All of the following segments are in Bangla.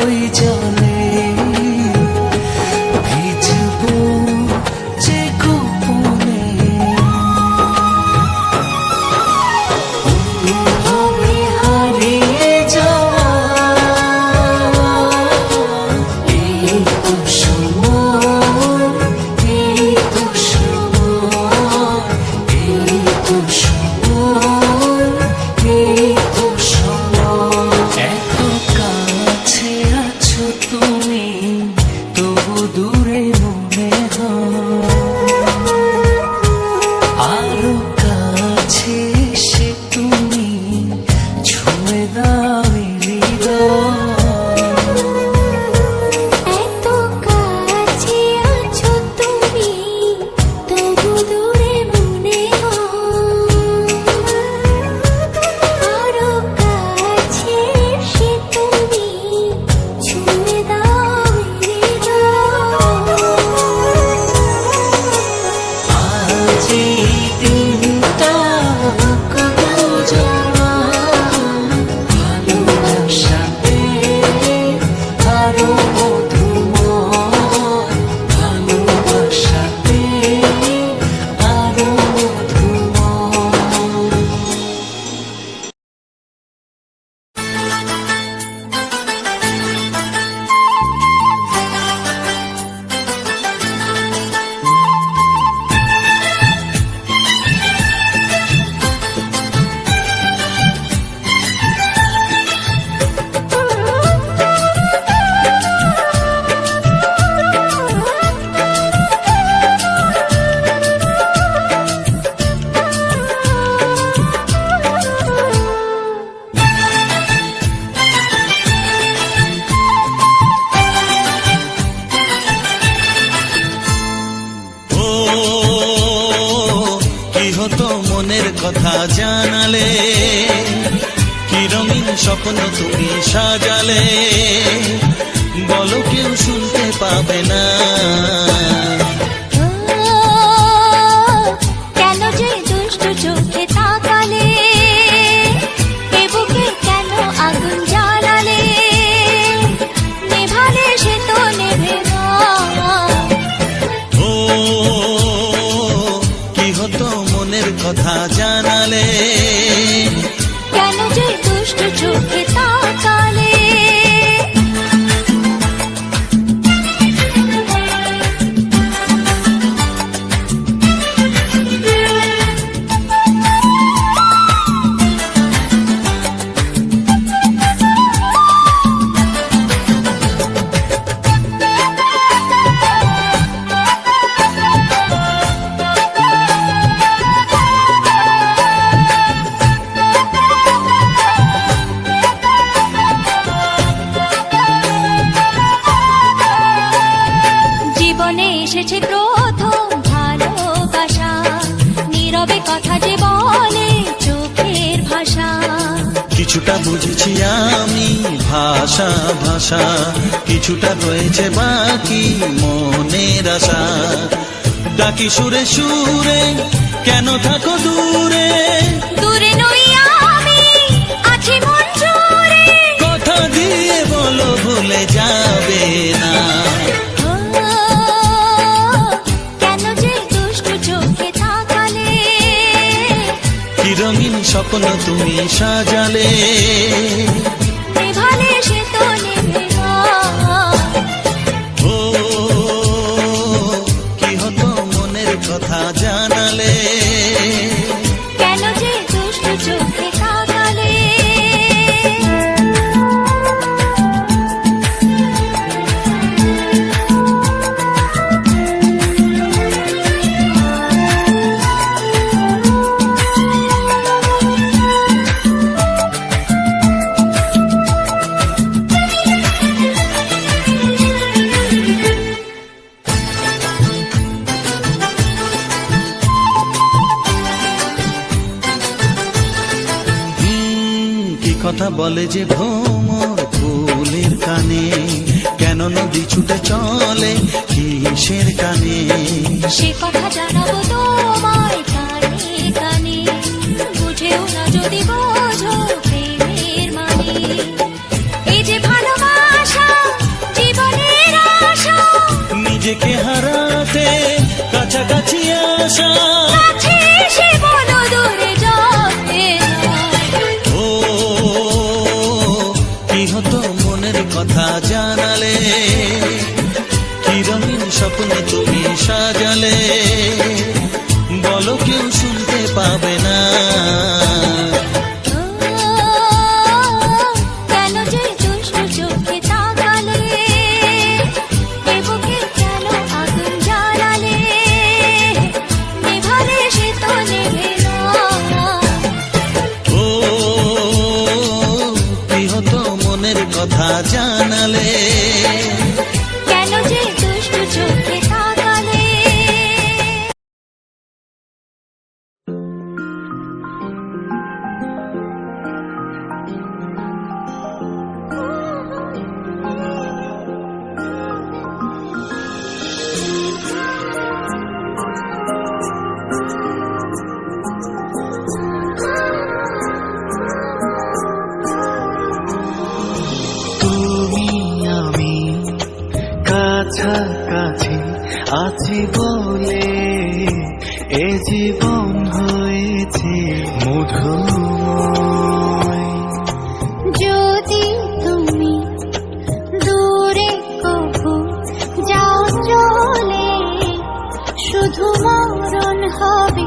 ওই জলে ভিজবো যে গোপনে। হবে হারিয়ে যাওয়া এই তো সময়, এই তো সময়, এই তো সময়, এই তো সময়। এত কাছে আছো তুমি, তবু দূরে মনে হয়। আরো কাছে এসে তুমি ছুঁয়ে দাও হৃদয়। এত কাছে আছো তুমি, তবু দূরে মনে হয়। আরো কাছে এসে তুমি ছুঁয়ে দাও হৃদয়। আজ এই দিনটা কত জমা ভালোবাসাতে আরো মধুময়, ভালোবাসাতে আরো মধুময়। ও কি হতো মনের কথা জানালে, কি রঙিন স্বপ্ন তুমি সাজালে, বলো কেউ শুনতে পাবে না। কেন যে দুষ্ট চোখে তাকালে, এ বুকে কেন আগুন জ্বালালে, নেভালে সে তো নেভে না। ও কি হতো মনের কথা জানালে, কেন যে দুষ্ট চোখে তাকালে। জীবনে এসেছে প্রথম ভালোবাসা, নীরবে কথা যে বলে চোখের ভাষা। কিছুটা বুঝেছি আমি ভাষা ভাষা, কিছুটা রয়েছে বাকি মনের আশা। ডাকি সুরে সুরে কেন থাকো দূরে, দূরে নই আমি, আছি মন জুড়ে। কথা দিয়ে বলো ভুলে যাবে না। কেন যে দুষ্ট চোখে তাকালে, কি রঙিন স্বপ্ন তুমি সাজালে, নেভালে সে তো নেভে না। ও কি হতো মনের কথা জানালে, কেন যে দুষ্ট চোখে তাকালে। কথা বলে যে ভ্রমর ফুলের কানে, কেন নদী ছুটে চলে কিসের কানে। সে কথা জানাবো তোমায় কানে কানে, বুঝেও না যদি বোঝো প্রেমের মানে। এই যে ভালোবাসা বলে এ জীবন হয়েছে মধুময়। যদি তুমি দূরে কবু যাও চলে, শুধু মরণ হবে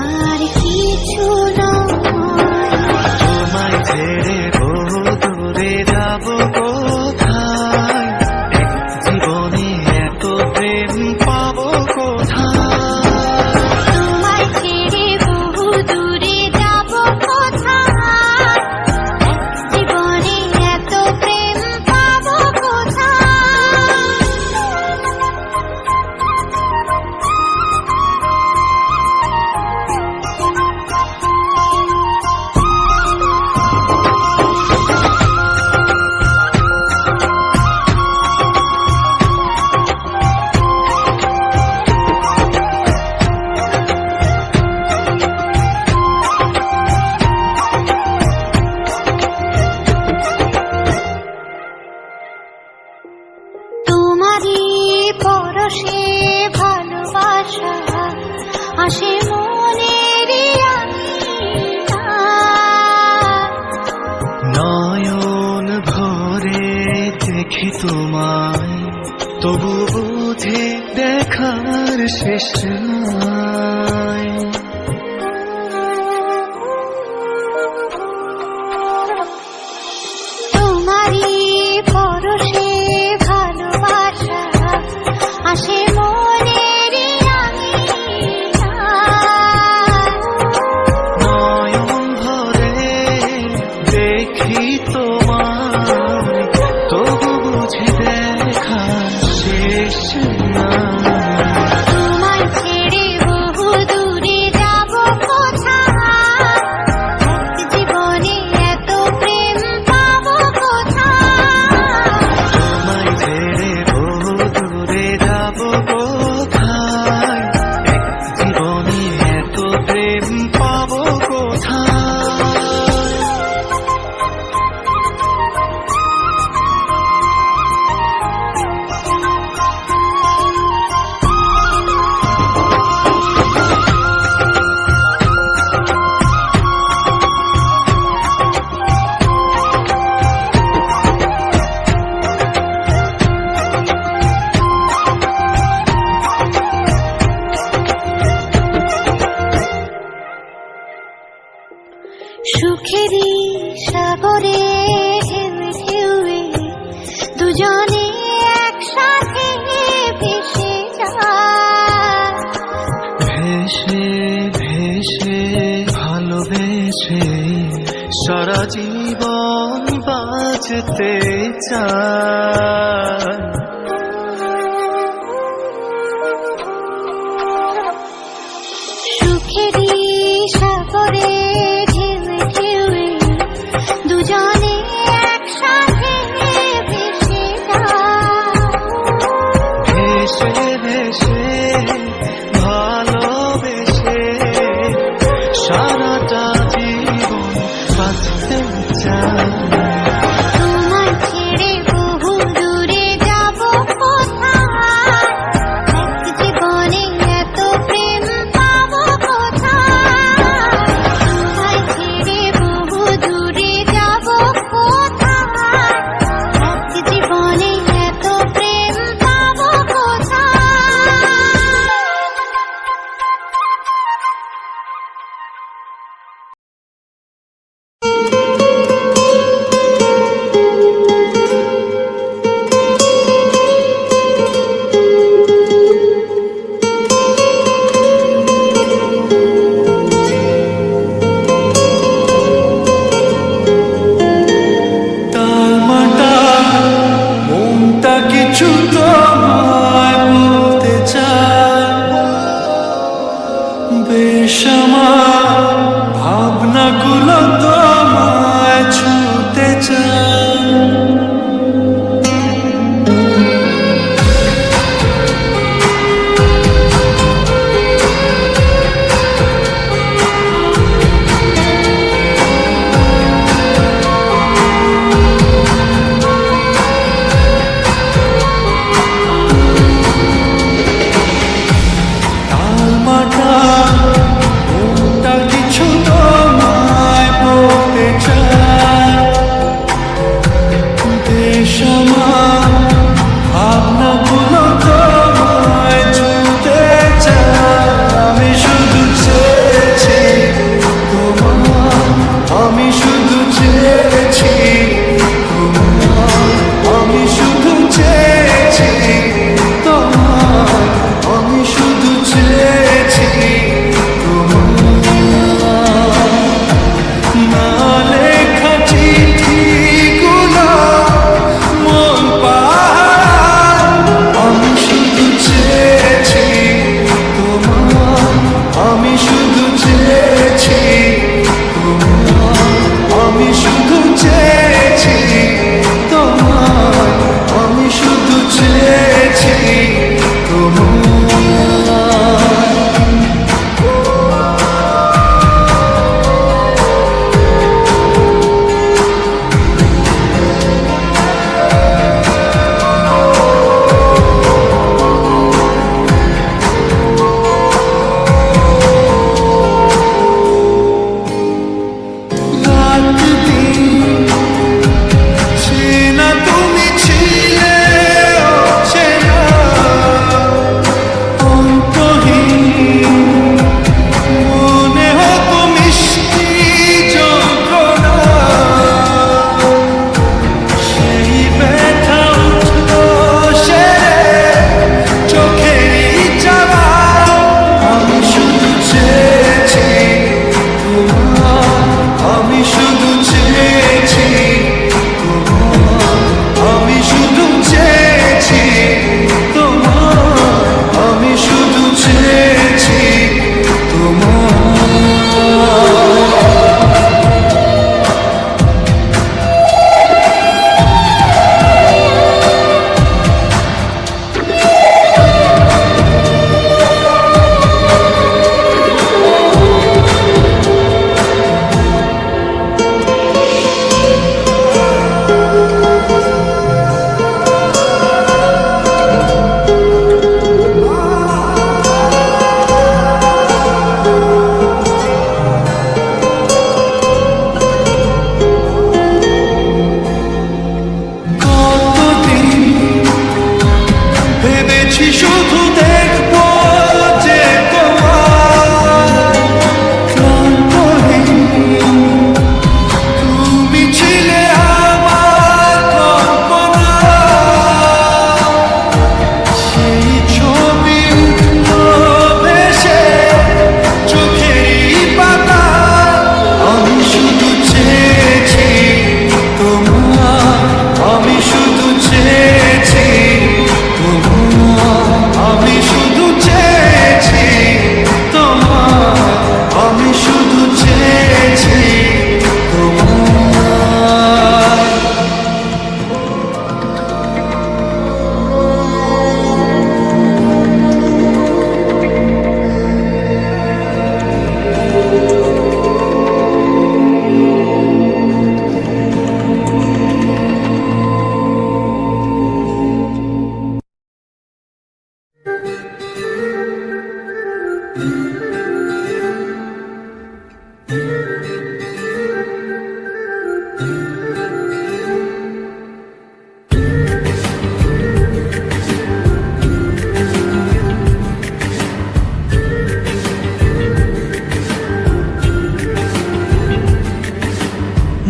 আর কিছু নয়। তোমায় ছেড়ে বহু দূরে যাব কোথায়, এক জীবনে এত প্রেম পাবো কোথায়। তোমায় ছেড়ে বহু দূরে যাব কোথায়, এক জীবনে এত প্রেম পাবো কোথায়। তোমারই পরশে ভালোবাসা আসে মনের নয়ন ভরে দেখি তোমায়, তবু বুঝে দেখার শেষ নাই। তোমারই পরশে ভালোবাসা আসে মনের নয়ন ভরে দেখি তোমায়, তবু বুঝে দেখার শেষ নাই। তোমায় ছেড়ে বহু দূরে যাব কোথায়, এক জীবনে এত প্রেম পাবো কোথায়। তোমায় ছেড়ে বহু দূরে যাব কোথায়, এক জীবনে এত প্রেম পাবো কোথায়। সুখেরই সাগরে ঢেউয়ে ঢেউয়ে দুজনে একসাথে ভেসে যায়। ভেসে ভেসে ভালোবেসে সারা জীবন বাঁচতে চায়। সুখেরই সাগরে ঢেউয়ে ঢেউয়ে দুজনে একসাথে ভেসে যায়। ভেসে ভেসে ভালোবেসে সারাটা জীবন বাঁচতে চায়। তোমায় ছেড়ে বহু দূরে যাব কোথায়, এক জীবনে এত প্রেম পাবো কোথায়। তোমায় ছেড়ে বহু দূরে যাব কোথায়, এক জীবনে এত প্রেম পাবো কোথায়। লেখা চিঠিগুলো মন পাহাড়। আমি শুধু চেয়েছি তোমার, আমি শুধু চেয়েছি তোমার, আমি শুধু চেয়েছি তোমার, আমি শুধু চেয়েছি তোমার। রাত দিন চেনা তুমি ছিলে অচেনা, অন্তহীন মনে হতো মিষ্টি যন্ত্রণা। সেই ব্যথা উঠলো সেরে চোখেরই চাওয়া। আমি শুধু চেয়েছি তোমার, আমি শুধু চেয়েছি তোমার, আমি শুধু চেয়েছি তোমার, আমি শুধু চেয়েছি তোমার। কতদিন ভেবেছি শুধু দেখবো যে তোমার ক্লান্তহীন তুমি ছিলে আমার কল্পনা। সেই ছবি উঠলো ভেসে চোখেরই পাতা। আমি শুধু চেয়েছি তোমার, আমি শুধু চেয়েছি তোমার, আমি শুধু চেয়েছি তোমার, আমি শুধু চেয়েছি তোমার।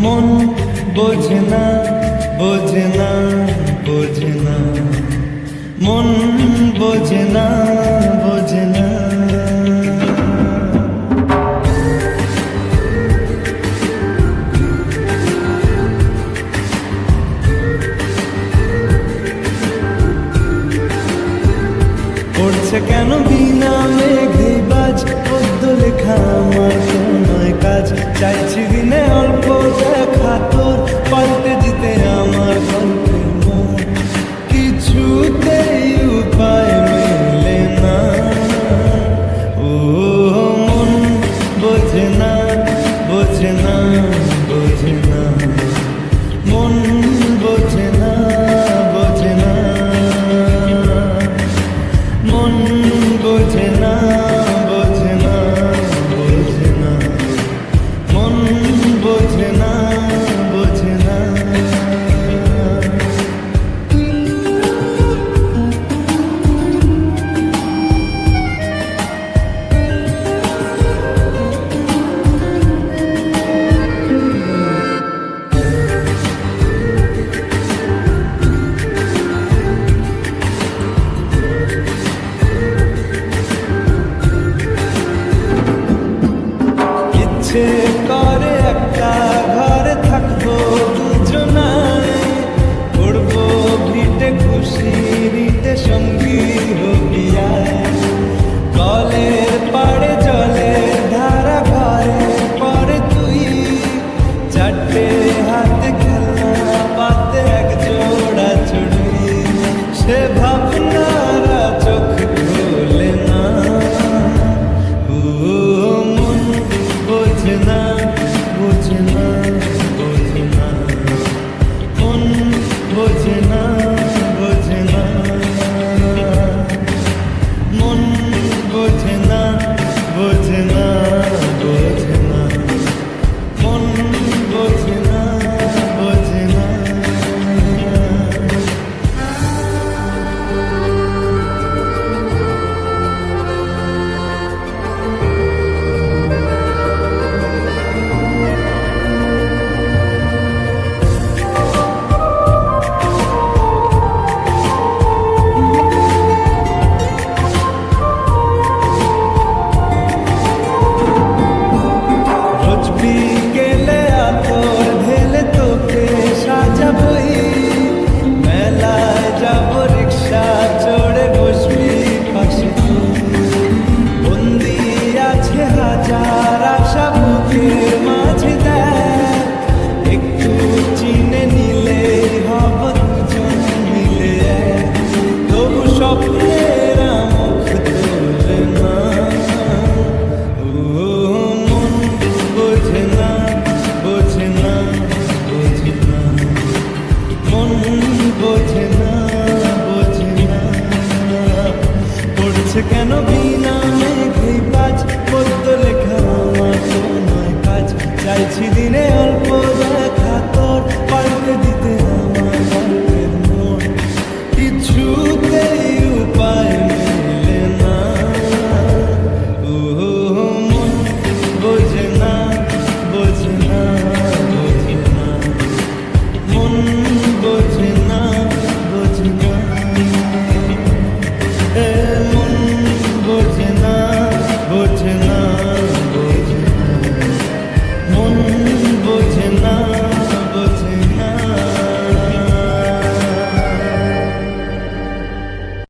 মন বোঝে না, বোঝে না, বোঝে না, মন বোঝে না, বোঝে না। পড়ছে কেন বিনা মেঘে বাজ, পদ্য লেখা আমার তো নয় কাজ। চাইছি দিনে অল্প দেখা তোর, পাল্টে দিতে আমার গল্পের মন। কিছুতেই উপায় মেলে না, ও মন বোঝে না, বোঝে না, বোঝে না, মন বোঝে না, বোঝে না, মন বোঝে না, বোঝে না, বোঝে না, মন বোঝে না, বোঝে না। না বোঝে না মন বোঝে না বোঝে না মন বোঝে না বোঝে না বোঝে না মন বোঝে না বোঝে না রোজ বিকেলে আতর ঢেলে তোকে সাজাবই মেলায় যাব রিক্সা চড়ে বসবি পাশে তুই বন্দি আছে হাজার আশা বুকের মাঝে দেখ একটু চিনে নিলে হব দুজন মিলে এক। তবু স্বপ্নের মুখ তোলে না ও মন বোঝে না বোঝে না বোঝে না মন বোঝে না বোঝে না পড়ছে কেন বিনা মেঘে বাজ পদ্য লেখা আমার তো নয় কাজ চাইছি দিনে অল্প দেখা তোর পাল্টে দিতে আমার গল্পের মোড় কিছুতেই উপায় মেলে না ও মন বোঝে না বোঝে না বোঝে না মন বোঝে